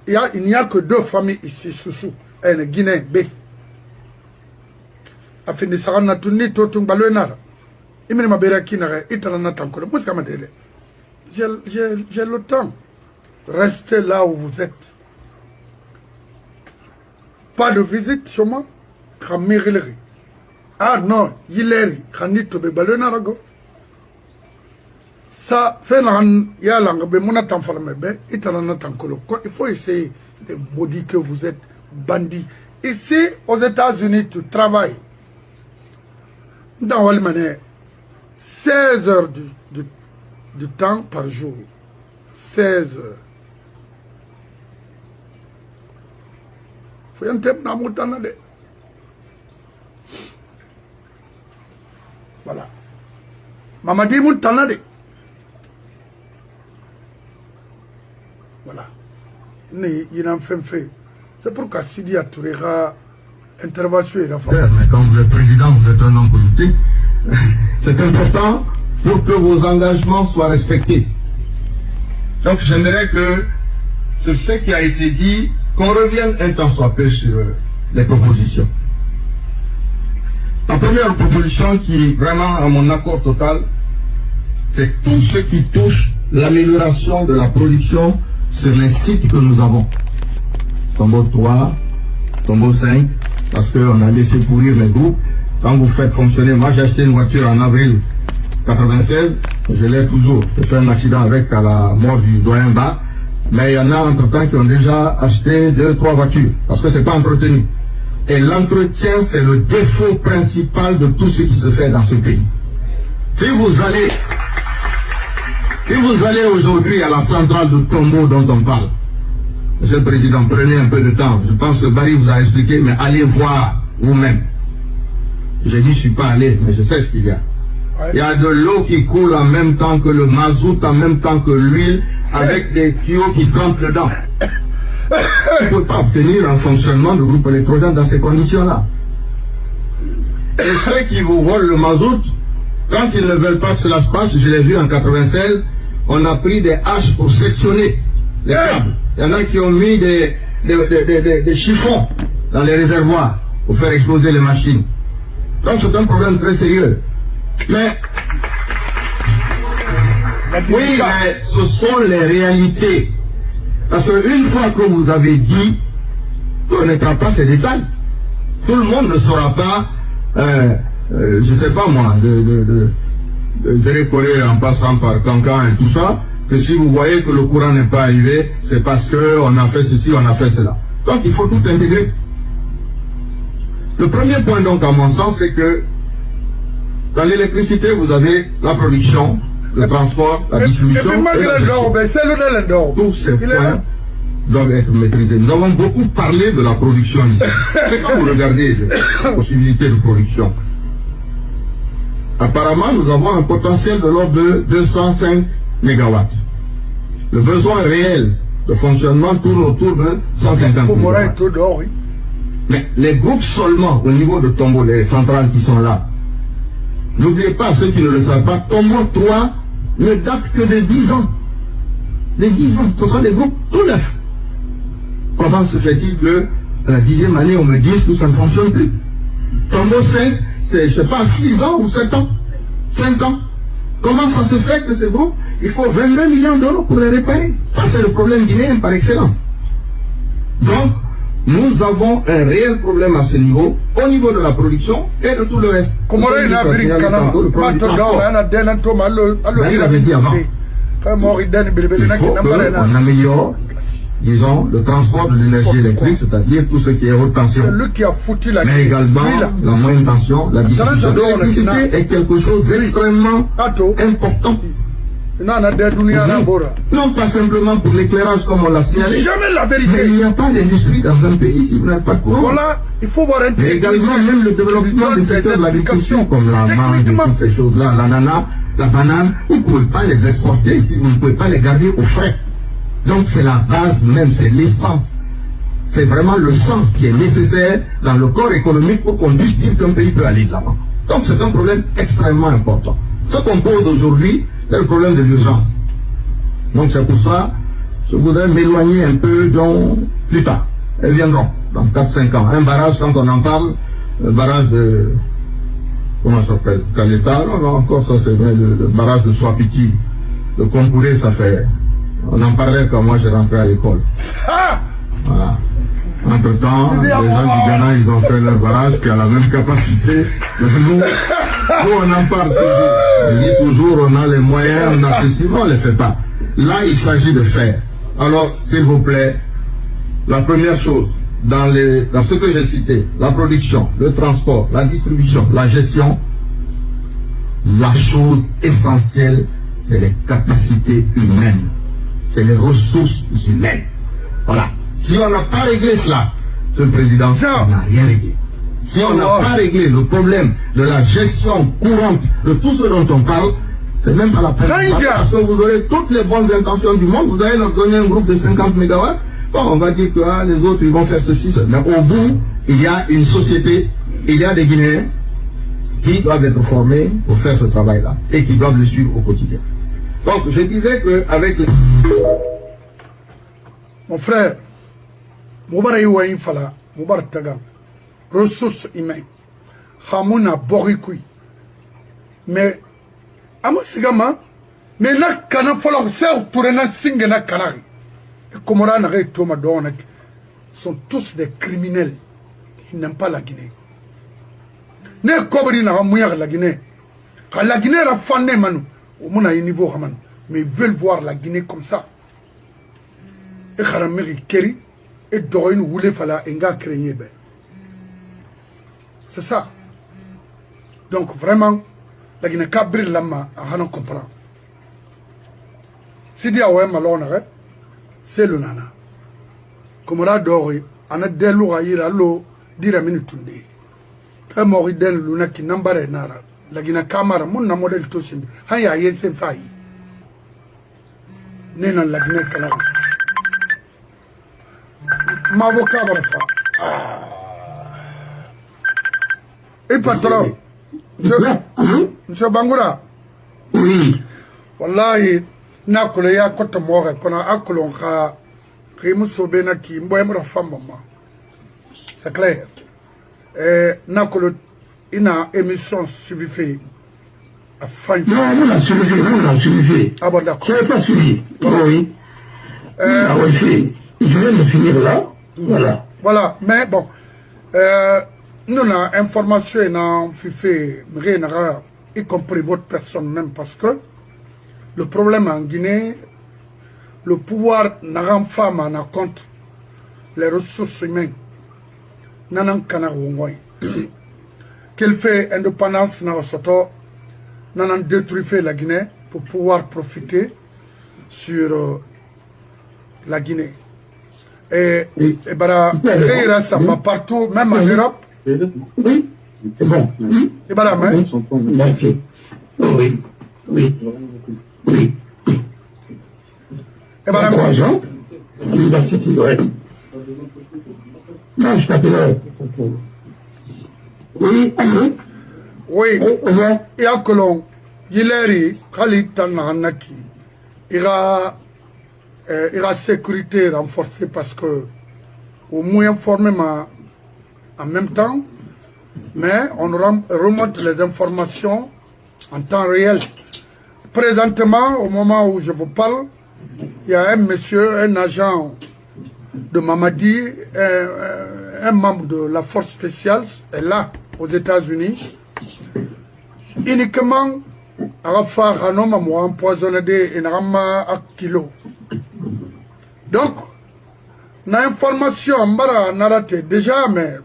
il n'y a que 2 familles ici, Soussou, et un Guinéen B. Afin de s'arranger tout ni tout un ballonnard. Il me m'a béra qui n'a été en attendant. Moi, c'est comme j'ai le temps. Restez là où vous êtes. Pas de visite sur moi. Ah non, il est là. Ballonnard. Ça fait il y a il faut essayer de maudire que vous êtes bandits. Ici, aux États-Unis, tu travailles. Dans Walmané, 16 heures du temps par jour. 16 heures. Faut y aller dans mon temps. Voilà. Maman dit mon temps. Voilà. Il en fait. C'est pourquoi Sidi Atourera intervention et la mais quand vous êtes président, vous êtes un homme politique, c'est important pour que vos engagements soient respectés. Donc j'aimerais que, sur ce qui a été dit, qu'on revienne un temps soit peu sur les propositions. La première proposition qui est vraiment à mon accord total, c'est tout ce qui touche l'amélioration de la production sur les sites que nous avons. Tombeau 3, Tombeau 5, parce qu'on a laissé pourrir les groupes. Quand vous faites fonctionner, moi j'ai acheté une voiture en avril 96, je l'ai toujours. J'ai fait un accident avec à la mort du doyen bas, mais il y en a entre-temps qui ont déjà acheté 2-3 voitures, parce que c'est pas entretenu. Et l'entretien, c'est le défaut principal de tout ce qui se fait dans ce pays. Si vous allez aujourd'hui à la centrale de Tombeau dont on parle, Monsieur le Président, prenez un peu de temps. Je pense que Barry vous a expliqué, mais allez voir vous-même. J'ai dit, je ne suis pas allé, mais je sais ce qu'il y a. Il y a de l'eau qui coule en même temps que le mazout, en même temps que l'huile, avec des tuyaux qui trempent dedans. On ne peut pas obtenir un fonctionnement de groupe électrogène dans ces conditions-là. Et ceux qui vous volent le mazout, quand ils ne veulent pas que cela se passe, je l'ai vu en 96, on a pris des haches pour sectionner les câbles. Il y en a qui ont mis des chiffons dans les réservoirs pour faire exploser les machines. Donc c'est un problème très sérieux. Mais oui, mais ce sont les réalités. Parce qu'une fois que vous avez dit, on ne connaîtra pas ces détails. Tout le monde ne saura pas, je ne sais pas moi, de récoller en passant par Cancan et tout ça, que si vous voyez que le courant n'est pas arrivé, c'est parce qu'on a fait ceci, on a fait cela. Donc il faut tout intégrer. Le premier point donc à mon sens, c'est que dans l'électricité, vous avez la production, le transport, la distribution et la tous ces points doivent être maîtrisés. Nous avons beaucoup parlé de la production ici. C'est quand vous regardez les possibilités de production. Apparemment, nous avons un potentiel de l'ordre de 205 MW. Le besoin réel de fonctionnement tourne autour de 150 MW. Mais les groupes seulement au niveau de Tombeau, les centrales qui sont là, n'oubliez pas, ceux qui ne le savent pas, Tombeau 3 ne datent que de 10 ans. De 10 ans. Ce sont des groupes tout neufs. Comment se fait-il que à la 10e année, on me dise que ça ne fonctionne plus? Tombeau 5, c'est, je sais pas, 6 ans ou 7 ans, 5 ans. Comment ça se fait que ces groupes, il faut 22 millions d'euros pour les réparer? Ça, c'est le problème guinéen par excellence. Donc, nous avons un réel problème à ce niveau, au niveau de la production et de tout le reste. Comment il a dit qu'on améliore, disons, le transport de l'énergie électrique, c'est-à-dire tout ce qui est haute tension. C'est lui qui a foutu la mais également la moyenne tension, la distribution de l'électricité est quelque chose d'extrêmement important. Non pas simplement pour l'éclairage comme on l'a signalé. Jamais la vérité. Mais il n'y a pas d'industrie dans un pays si vous n'avez pas de courant. Voilà, il faut voir un mais également même le développement des secteurs de l'agriculture comme la mangue et toutes ces choses-là, l'ananas, la banane, vous ne pouvez pas les exporter si vous ne pouvez pas les garder au frais. Donc c'est la base même, c'est l'essence. C'est vraiment le sang qui est nécessaire dans le corps économique pour qu'on puisse dire qu'un pays peut aller de l'avant. Donc c'est un problème extrêmement important. Ce qu'on pose aujourd'hui, c'est le problème de l'urgence. Donc c'est pour ça, je voudrais m'éloigner un peu plus tard. Elles viendront dans 4-5 ans. Un barrage, quand on en parle, le barrage de... Comment ça s'appelle? Caleta? Non, encore ça c'est vrai, le barrage de Swapiti. Le Concouré, ça fait... On en parlait quand moi j'ai rentré à l'école. Voilà. Entre-temps, les gens du Ghana, ils ont fait leur barrage qui a la même capacité. Nous, on en parle toujours. On dit toujours, on a les moyens, on a ceci, mais on ne les fait pas. Là, il s'agit de faire. Alors, s'il vous plaît, la première chose, dans ce que j'ai cité, la production, le transport, la distribution, la gestion, la chose essentielle, c'est les capacités humaines. C'est les ressources humaines. Voilà. Si on n'a pas réglé cela, Monsieur le Président, on n'a rien réglé. Si on n'a pas réglé le problème de la gestion courante de tout ce dont on parle, c'est même pas la peine. Parce que vous aurez toutes les bonnes intentions du monde, vous allez leur donner un groupe de 50 MW. Bon, on va dire que les autres, ils vont faire ceci, ça. Mais au bout, il y a une société, il y a des Guinéens qui doivent être formés pour faire ce travail-là et qui doivent le suivre au quotidien. Donc, je disais qu'avec les... Mon frère, Moubarak Iwaïn Fala, Moubarak Tagam, ressources humaines, Hamouna Borikoui. Mais, Amosigama, mais là, Kana Fala, c'est Tourena Singena Kanari. Et Komora Nare Toma Donek sont tous des criminels. Ils n'aiment pas la Guinée. Ne Kobri n'a pas la Guinée. Quand la Guinée a fondé Manu, au monde à un niveau Haman, mais ils veulent voir la Guinée comme ça. Et Kharamiri Keri, et Dorin Woulé Fala, et Nga Crénier. C'est ça. Donc vraiment, la Guinée Kabri Lama, à Hanan comprend. Si dia ouais malhonneur, c'est le nana. Comme la Dori, on a des lourds à ir à l'eau, dire à minute. Très moriden luna qui n'embare nara. La Guinée Camara, mon modèle Tossin, Haya Yen Senfai. Nena la Guinée Canari. M'avocat va Et patron, monsieur Bangoura. Oui. Wallahi, nakule ya kota more, kona akulon ka Rimuso Benaki, Mboemra Famba. C'est clair. Nakule, ina émission suivi à fin. Non, vous l'avez suivi, vous l'avez suivi. Ah bon, d'accord. Je n'ai pas suivi. Oui. Ah oui, fait. Je viens de finir là. Voilà. Voilà, mais bon. Nous avons information dans FIFE, y compris votre personne même, parce que le problème en Guinée, le pouvoir n'a pas femme en compte les ressources humaines. Nanan kana wongoi. Qu'elle fait indépendance na soto, nanan détruit la Guinée pour pouvoir profiter sur la Guinée. Et bara, ça va partout, même en Europe. Oui, c'est bon. Et bara, mais. Oui, oui, oui. Et bara, 3 ans, à l'université de Rennes. Non, je t'appelle. Oui, allô? Oui, et à Colomb, Gileri, Khalid Tananaki, il y a sécurité renforcée parce que, au moins informé en même temps, mais on remonte les informations en temps réel. Présentement, au moment où je vous parle, il y a un monsieur, un agent de Mamadi, un membre de la force spéciale, est là, aux États-Unis, uniquement à faire un homme empoisonné et un kilo. Donc, l'information en narraté déjà, mais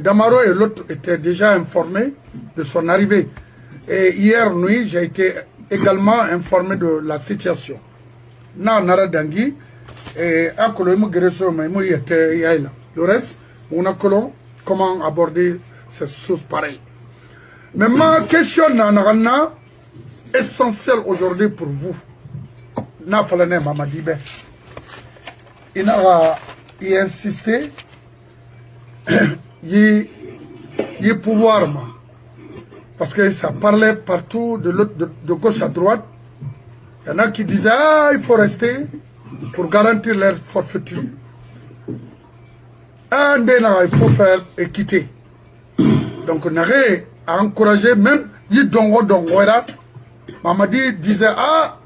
Damaro et l'autre étaient déjà informés de son arrivée. Et hier nuit, j'ai été également informé de la situation. Na Naradangui et à Kolomo Gresso, mais moi, le reste, on a comment aborder ces choses pareilles. Mais ma question Nanarana, essentielle aujourd'hui pour vous, n'a fallu Mamadibe. Il a insisté, il pouvoir, parce que ça parlait partout de gauche à droite. Il y en a qui disaient ah, il faut rester pour garantir leur forfaiture. Il faut faire équité. Donc on aurait à encourager même Mamadi disait ah,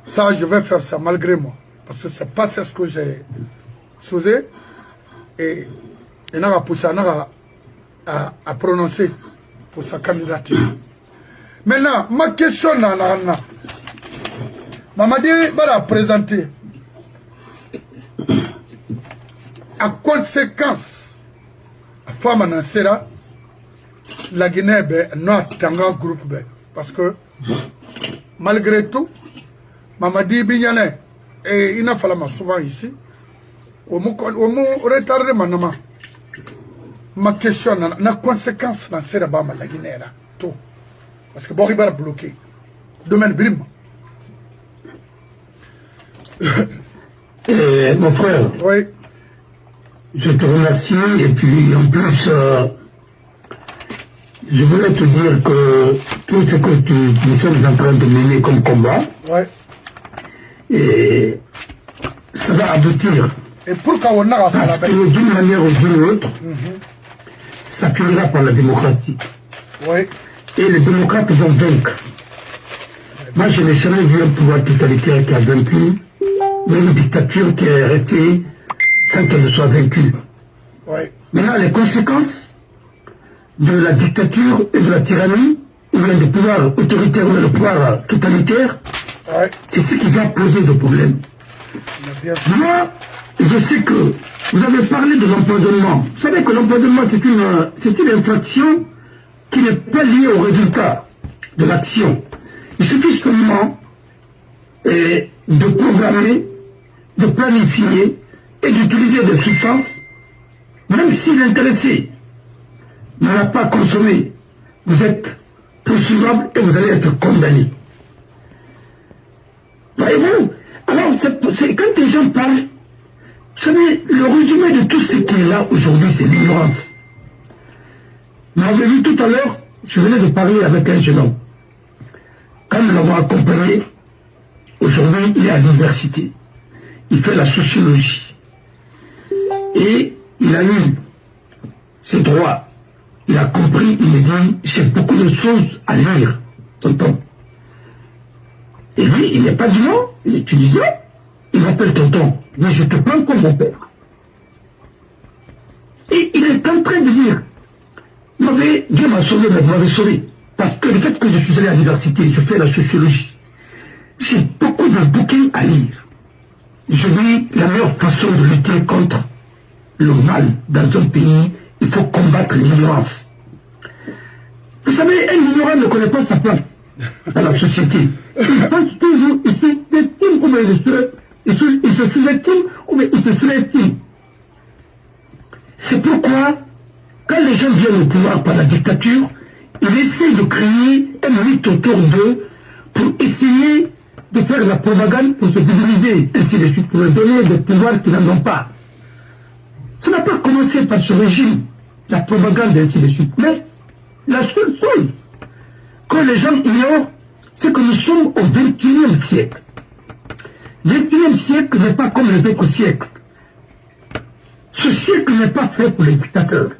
ça je vais faire ça malgré moi. Parce que c'est pas ce que j'ai souhaité. Et il a poussé à prononcer pour sa candidature. Maintenant, ma question, Mamadi va présenter à conséquence à femme en sera la Guinée notre tanga groupe parce que malgré tout Mamadi Bignane et il n'a fallu souvent ici au mot retardé ma question na conséquence na sera ba la Guinée là tout parce que Boriba bloqué domaine Brim. Mon frère, oui. Je te remercie et puis en plus, je voulais te dire que tout ce que nous sommes en train de mener comme combat, ouais. Et ça va aboutir. Et pourquoi on a parce que d'une manière ou d'une autre, ça finira par la démocratie. Oui. Et les démocrates vont vaincre. Moi, je n'ai jamais vu un pouvoir totalitaire qui a vaincu, mais une dictature qui est restée sans qu'elle ne soit vaincue. Oui. Maintenant, les conséquences de la dictature et de la tyrannie, ou bien du pouvoir autoritaire ou le pouvoir totalitaire, ouais. C'est ce qui va poser le problème. Moi, je sais que vous avez parlé de l'empoisonnement. Vous savez que l'empoisonnement, c'est une infraction qui n'est pas liée au résultat de l'action. Il suffit seulement de programmer, de planifier et d'utiliser des substances, même si l'intéressé n'a pas consommé, vous êtes poursuivable et vous allez être condamné. Voyez-vous? Alors, quand les gens parlent, vous savez, le résumé de tout ce qui est là aujourd'hui, c'est l'ignorance. Vous m'avez vu tout à l'heure, je venais de parler avec un jeune homme. Quand nous l'avons accompagné, aujourd'hui, il est à l'université. Il fait la sociologie. Et il a eu ses droits. Il a compris, il me dit, j'ai beaucoup de choses à lire, tonton. Et lui, il n'est pas du nom, il est tunisien. Il m'appelle tonton, mais je te prends comme mon père. Et il est en train de dire, Dieu m'a sauvé, mais vous m'avez sauvé. Parce que le fait que je suis allé à l'université, je fais la sociologie, j'ai beaucoup de bouquins à lire. Je dis, la meilleure façon de lutter contre le mal dans un pays, il faut combattre l'ignorance. Vous savez, un ignorant ne connaît pas sa place dans la société. Il pense toujours, il s'estime ou bien il se sous-estime ou bien il se surestime. C'est pourquoi, quand les gens viennent au pouvoir par la dictature, ils essaient de créer un mythe autour d'eux pour essayer de faire la propagande, pour se diviser, ainsi de suite, pour leur donner des pouvoirs qu'ils n'en ont pas. Ça n'a pas commencé par ce régime, la propagande, ainsi de suite. Mais la seule chose que les gens ignorent, c'est que nous sommes au XXIe siècle. Le XXIe siècle n'est pas comme les autres siècles. Ce siècle n'est pas fait pour les dictateurs.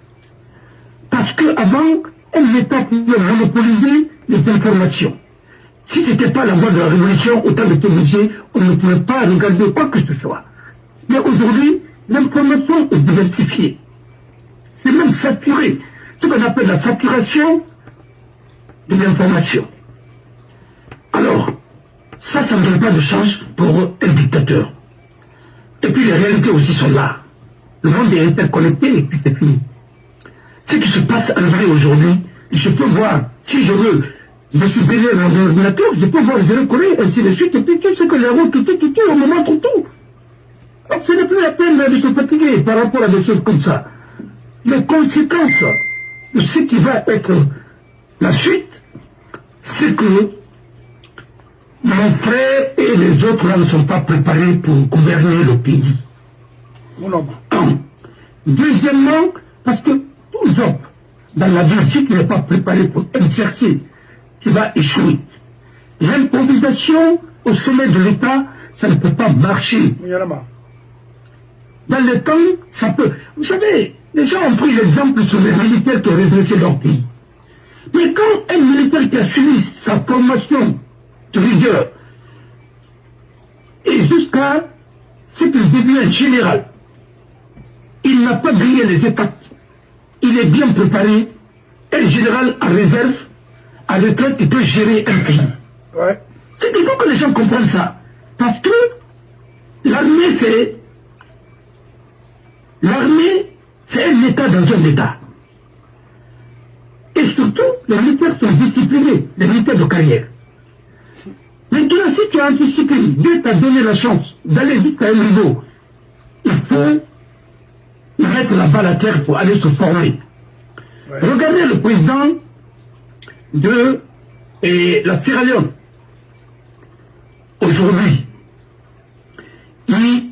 Parce qu'avant, un État pouvait monopoliser les informations. Si ce n'était pas la voie de la révolution, autant de télévision, on ne pouvait pas regarder quoi que ce soit. Mais aujourd'hui, l'information est diversifiée. C'est même saturé. Ce qu'on appelle la saturation de l'information. Alors, ça ne donne pas de chance pour un dictateur. Et puis les réalités aussi sont là. Le monde est interconnecté et puis c'est fini. Ce qui se passe en vrai aujourd'hui, je peux voir, si je veux, je suis derrière mon ordinateur, je peux voir les recoller, ainsi de suite, et puis tout ce que les routes, tout, on me montre tout. Donc ce n'est plus la peine de se fatiguer par rapport à des choses comme ça. Les conséquences de ce qui va être la suite, c'est que mon frère et les autres là ne sont pas préparés pour gouverner le pays. Deuxièmement, parce que tout job dans la vie, si tu n'es pas préparé pour exercer, tu vas échouer. L'improvisation au sommet de l'État, ça ne peut pas marcher. Dans le temps, ça peut. Vous savez, les gens ont pris l'exemple sur les militaires qui ont redressé leur pays. Mais quand un militaire qui a suivi sa formation de rigueur, et jusqu'à ce qu'il devienne général, il n'a pas grillé les étapes. Il est bien préparé. Un général en réserve, à retraite, il peut gérer un pays. Ouais. C'est qu'il faut que les gens comprennent ça. Parce que l'armée, c'est un État dans un État. Et surtout, les militaires sont disciplinés, les militaires de carrière. Maintenant, si tu as anticipé, Dieu t'a donné la chance d'aller jusqu'à un niveau, il faut mettre la balle à terre pour aller se former. Ouais. Regardez le président de la Sierra Leone. Aujourd'hui, il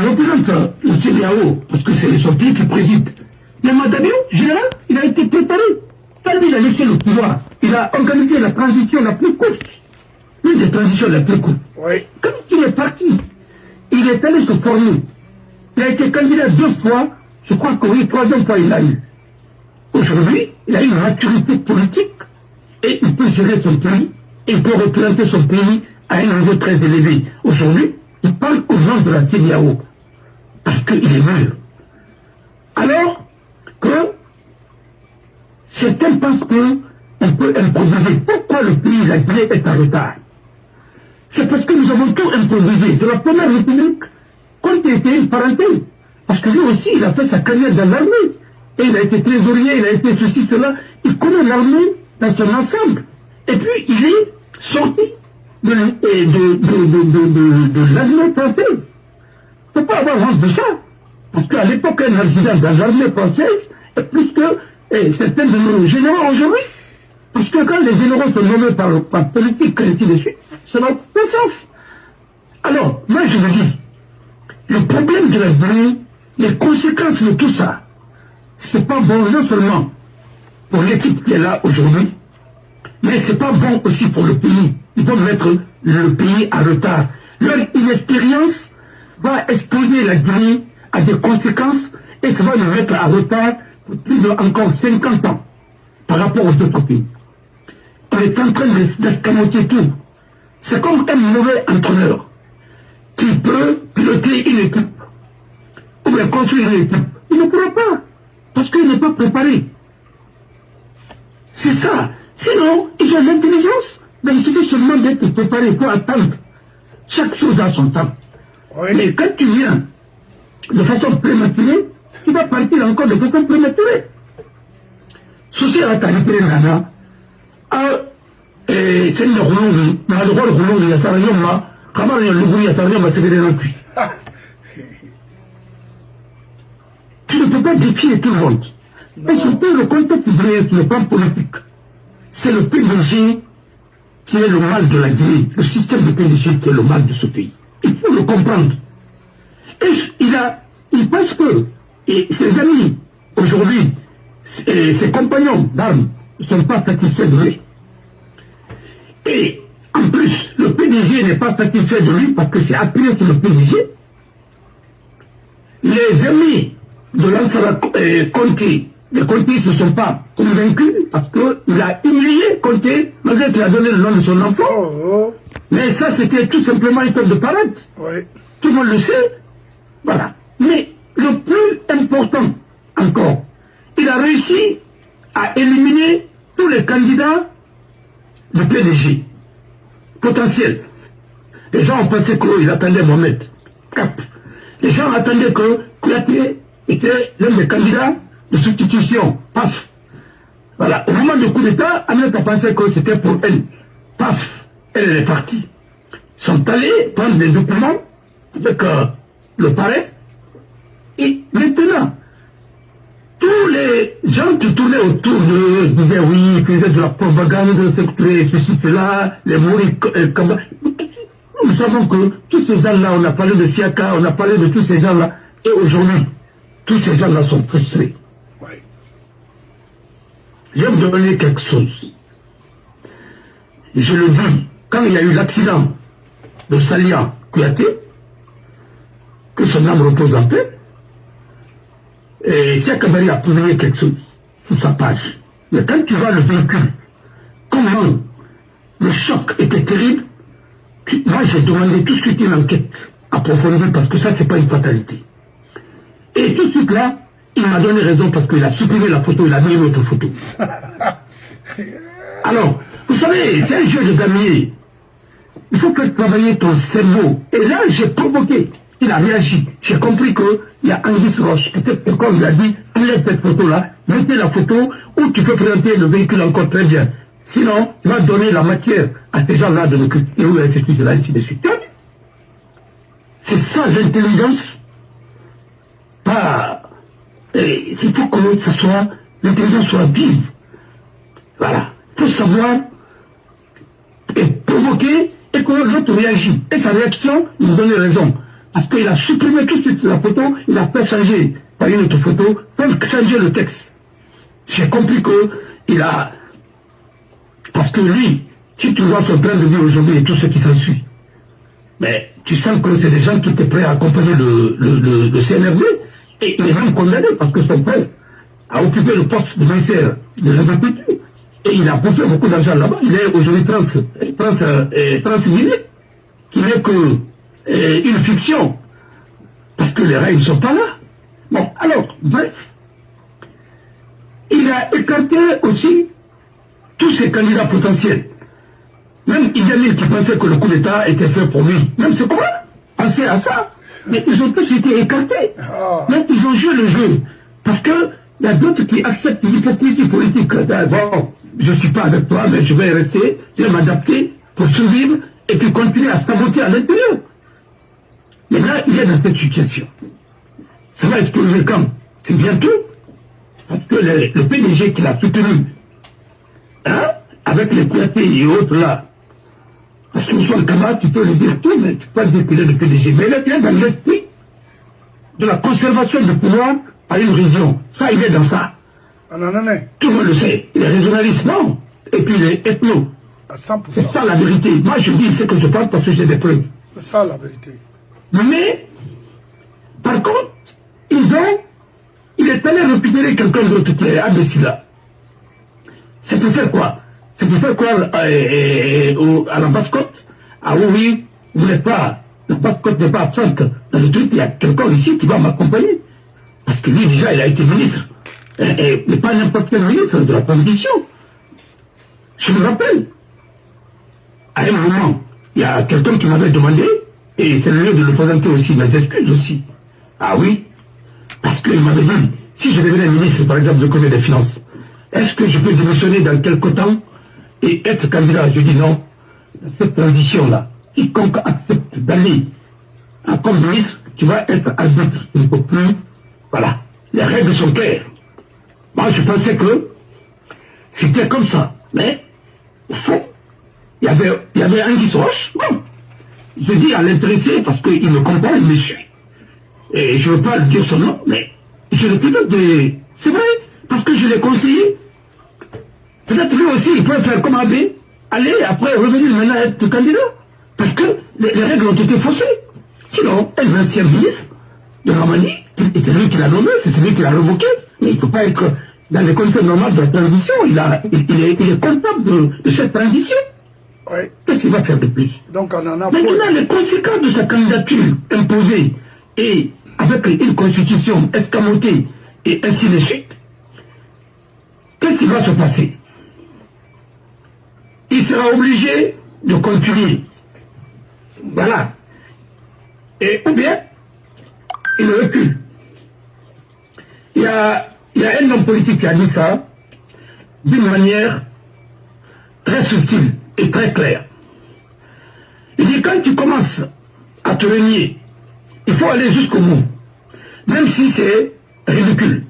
représente le CEDEAO, parce que c'est son pays qui préside. Mais Madame, général, il a été préparé. Quand il a laissé le pouvoir, il a organisé la transition la plus courte. L'une des transitions la plus courte. Oui. Quand il est parti, il est allé se former. Il a été candidat 2 fois, je crois que oui, 3e fois il l'a eu. Aujourd'hui, il a une maturité politique et il peut gérer son pays et il peut représenter son pays à un niveau très élevé. Aujourd'hui, il parle au nom de la CEDEAO parce qu'il est mûr. Alors que certains pensent qu'on peut improviser. Pourquoi le pays, la Guinée, est en retard? C'est parce que nous avons tout improvisé. De la première République, Conté était une parenthèse. Parce que lui aussi, il a fait sa carrière dans l'armée. Et il a été trésorier, il a été ceci, cela. Il connaît l'armée dans son ensemble. Et puis, il est sorti de l'armée française. Il ne faut pas avoir honte de ça. Parce qu'à l'époque, un adjudant dans l'armée française est plus que certains de nos généraux aujourd'hui. Parce que quand les généraux sont nommés par politique, et ainsi de suite, ça n'a aucun sens. Alors, moi je me dis, le problème de la Guinée, les conséquences de tout ça, c'est pas bon non seulement pour l'équipe qui est là aujourd'hui, mais c'est pas bon aussi pour le pays. Ils vont mettre le pays en retard. Leur inexpérience va exposer la Guinée à des conséquences et ça va nous mettre en retard pour plus de encore 50 ans par rapport aux autres pays. On est en train d'escamoter tout. C'est comme un mauvais entraîneur qui peut piloter une équipe ou bien construire une équipe. Il ne pourra pas parce qu'il n'est pas préparé. C'est ça. Sinon, ils ont l'intelligence, mais il suffit seulement d'être préparé pour attendre. Chaque chose a son temps. Oui. Mais quand tu viens de façon prématurée, tu vas partir encore de façon prématurée. Ceci à ta représentation, c'est une roulogne, mais à droit de roulogne, il y a ça, il y a comment il y a le bruit, il y a ça, il y a ça, tu ne peux pas défier tout le monde. Et surtout le contexte guinéen sur le plan politique. C'est le PDG qui est le mal de la Guinée, le système de PDG qui est le mal de ce pays. Il faut le comprendre. Et il pense que ses amis, aujourd'hui, ses compagnons d'armes ne sont pas satisfaits de lui. Et en plus, le PDG n'est pas satisfait de lui parce que c'est appuyé sur le PDG. Les amis de Lansana Conté, les Contés ne sont pas convaincus parce qu'il a humilié Conté malgré qu'il a donné le nom de son enfant. Mais ça, c'était tout simplement une sorte de parade. Oui. Tout le monde le sait. Voilà. Mais le plus important encore, il a réussi à éliminer tous les candidats du PDG potentiels. Les gens ont pensé qu'il attendait Mohamed. Cap. Les gens attendaient que Kouyaté était l'un des candidats de substitution. Paf. Voilà. Au moment du coup d'État, Aminata a pensé que c'était pour elle. Paf. Elle est partie. Ils sont allés prendre des documents avec le parrain. Et maintenant, tous les gens qui tournaient autour de disaient oui, qu'ils faisaient de la propagande, ceci, cela, les mouris, comme... Nous savons que tous ces gens-là, on a parlé de Siaka, on a parlé de tous ces gens-là, et aujourd'hui, tous ces gens-là sont frustrés. Oui. Je vais vous donner quelque chose. Je le dis, quand il y a eu l'accident de Salia Kouyaté, que son âme repose en paix, et Siaka Bari a publié quelque chose sur sa page. Mais quand tu vois le véhicule, comment le choc était terrible, moi j'ai demandé tout de suite une enquête approfondie parce que ça c'est pas une fatalité. Et tout de suite là, il m'a donné raison parce qu'il a supprimé la photo, il a mis une autre photo. Alors, vous savez, c'est un jeu de gagner. Il faut que travailler ton cerveau. Et là, j'ai provoqué. Il a réagi. J'ai compris qu'il y a Anguisse Roche. Peut-être que comme il a dit, enlève cette photo-là, mettez la photo où tu peux présenter le véhicule encore très bien. Sinon, tu vas donner la matière à ces gens-là de nous critiquer ou ainsi de suite. C'est ça l'intelligence. Pas. Il faut que ça soit, l'intelligence soit vive. Voilà. Il faut savoir et provoquer et que l'autre réagit. Et sa réaction nous donne raison. Parce qu'il a supprimé tout de suite la photo, il a pas changé par une autre photo, sans changer le texte. J'ai compris qu'il a... Parce que lui, si tu vois son plan de vie aujourd'hui et tout ce qui s'ensuit, mais tu sens que c'est des gens qui étaient prêts à accompagner le CNRD, et il est même condamné parce que son père a occupé le poste de ministère de l'agriculture. Et il a bouffé beaucoup d'argent là-bas. Il est aujourd'hui 30 minutes, qui n'est que une fiction. Parce que les règles ne sont pas là. Bon, alors, bref. Il a écarté aussi tous ces candidats potentiels. Même Idamil qui pensait que le coup d'État était fait pour lui. Même c'est quoi? Penser à ça. Mais ils ont tous été écartés. Mais ils ont joué le jeu. Parce que il y a d'autres qui acceptent l'hypocrisie politique. Bon, je ne suis pas avec toi, mais je vais rester, je vais m'adapter pour survivre et puis continuer à saboter à l'intérieur. Mais là, il est dans cette situation. Ça va exploser quand? C'est bientôt. Parce que le PDG qui l'a soutenu, hein, avec les Kouyaté et autres là, parce que Ousmane Camara, tu peux le dire tout, mais tu peux pas dire qu'il est le PDG. Mais il est bien dans l'esprit de la conservation du pouvoir à une vision. Ça, il est dans ça. Tout le monde le sait. Il est régionaliste, non. Et puis il est ethno. C'est ça la vérité. Moi, je dis ce que je parle parce que j'ai des preuves. C'est ça la vérité. Mais, par contre, il est allé récupérer quelqu'un d'autre qui est imbécile là. C'est pour faire quoi? C'est pour faire quoi à la basse-côte? Ah oui, vous n'êtes pas, la basse-côte n'est pas absente dans le truc, il y a quelqu'un ici qui va m'accompagner. Parce que lui, déjà, il a été ministre. Mais pas n'importe quel ministre de la transition. Je me rappelle. À un moment, il y a quelqu'un qui m'avait demandé, et c'est le lieu de le présenter aussi, mes excuses aussi. Ah oui, parce qu'il m'avait dit, si je devenais ministre, par exemple, de l'économie des finances, est-ce que je peux démissionner dans quelque temps et être candidat? Je dis non. Cette transition-là, quiconque accepte d'aller comme ministre, tu vas être arbitre. Il ne peut plus. Voilà. Les règles sont claires. Moi, je pensais que c'était comme ça. Mais, au fond, il y avait Anguisse Roche. Bon, je dis à l'intéressé parce qu'il me comprend, il me suit. Et je ne veux pas dire son nom, mais je le peut-être des... C'est vrai, parce que je l'ai conseillé. Peut-être lui aussi, il peut faire comme Abbé. aller après revenir maintenant être candidat. Parce que les règles ont été faussées. Sinon, un ancien ministre de Romanie, c'était lui qui l'a nommé, c'est lui qui l'a révoqué. Mais il ne peut pas être dans les conditions normales de la transition. Il est comptable de cette transition. Oui. Qu'est-ce qu'il va faire de plus? Donc on en a maintenant, les conséquences de sa candidature imposée et avec une constitution escamotée et ainsi de suite, qu'est-ce qui va se passer? Il sera obligé de continuer. Voilà. Et ou bien, il recule. Il y a un homme politique qui a dit ça d'une manière très subtile et très claire. Il dit, quand tu commences à te renier, il faut aller jusqu'au bout. Même si c'est ridicule.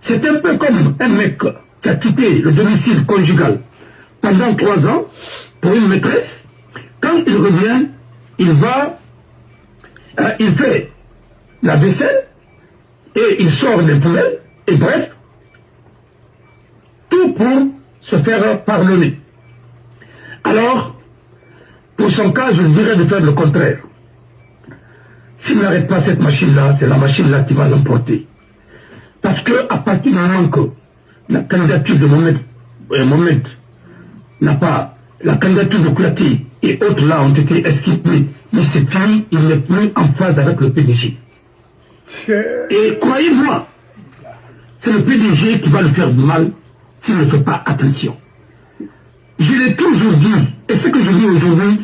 C'est un peu comme un mec qui a quitté le domicile conjugal pendant 3 ans pour une maîtresse. Quand il revient, il fait la vaisselle et il sort des poubelles et bref, tout pour se faire pardonner. Alors, pour son cas, je dirais de faire le contraire. S'il n'arrête pas cette machine-là, c'est la machine-là qui va l'emporter. Parce que à partir du moment que la candidature de Mohamed n'a pas, la candidature de Kouyaté et autres là ont été esquivés, mais c'est fini, il n'est plus en phase avec le PDG. Et croyez-moi, c'est le PDG qui va le faire du mal s'il ne fait pas attention. Je l'ai toujours dit, et ce que je dis aujourd'hui,